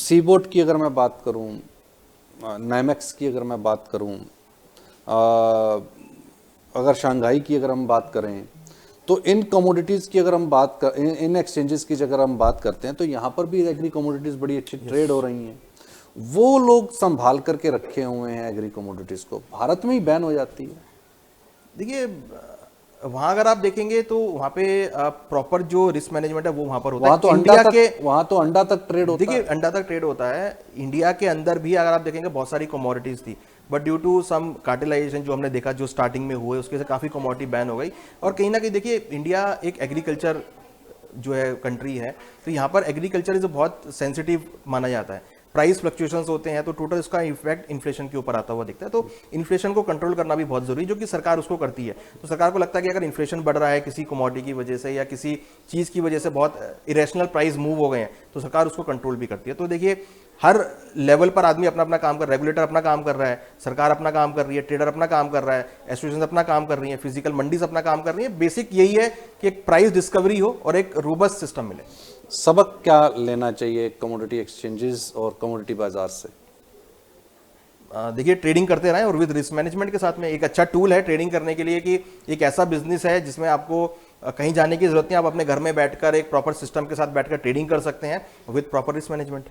सीबोट की अगर मैं बात करूं, नाइमेक्स की अगर मैं बात करूं, अगर शंघाई की अगर हम बात करें, तो इन कमोडिटीज़ की अगर हम बात कर, इन एक्सचेंजेस की अगर हम बात करते हैं, तो यहाँ पर भी एग्री कमोडिटीज़ बड़ी अच्छी ट्रेड हो रही हैं। वो लोग संभाल करके रखे हुए हैं एग्री कमोडिटीज़ को, भारत में ही बैन हो जाती है। देखिए वहाँ अगर आप देखेंगे तो वहाँ पे प्रॉपर जो रिस्क मैनेजमेंट है वो वहाँ पर होता वहाँ है तो अंडा इंडिया तक के। वहाँ तो अंडा तक ट्रेड होता देखिए है। अंडा तक ट्रेड होता है इंडिया के अंदर भी, अगर आप देखेंगे बहुत सारी कमोडिटीज थी, but due to some cartelization जो हमने देखा जो स्टार्टिंग में हुए, उसके से काफ़ी कमोडिटी बैन हो गई। और कहीं ना कहीं देखिए इंडिया एक एग्रीकल्चर जो है कंट्री है, तो यहाँ पर एग्रीकल्चर इज बहुत सेंसिटिव माना जाता है। प्राइस फ्लक्चुएशंस होते हैं तो टोटल इसका इफेक्ट इन्फ्लेशन के ऊपर आता हुआ दिखता है। तो इन्फ्लेशन को कंट्रोल करना भी बहुत जरूरी है, जो कि सरकार उसको करती है। तो सरकार को लगता है कि अगर इन्फ्लेशन बढ़ रहा है किसी कमोडिटी की वजह से या किसी चीज़ की वजह से, बहुत इरेशनल प्राइस मूव हो गए हैं, तो सरकार उसको कंट्रोल भी करती है। तो देखिए हर लेवल पर आदमी अपना अपना काम कर रहा है, रेगुलेटर अपना काम कर रहा है, सरकार अपना काम कर रही है, ट्रेडर अपना काम कर रहा है, एसोसिएशन अपना काम कर रही है, फिजिकल मंडीज अपना काम कर रही है। बेसिक यही है कि एक प्राइस डिस्कवरी हो और एक रोबस्ट सिस्टम मिले। सबक क्या लेना चाहिए कमोडिटी एक्सचेंजेस और कमोडिटी बाजार से? देखिए ट्रेडिंग करते रहें, और विद रिस्क मैनेजमेंट के साथ में एक अच्छा टूल है ट्रेडिंग करने के लिए कि एक ऐसा बिजनेस है जिसमें आपको कहीं जाने की जरूरत नहीं, आप अपने घर में बैठकर एक प्रॉपर सिस्टम के साथ बैठकर ट्रेडिंग कर सकते हैं विद प्रॉपर रिस्क मैनेजमेंट।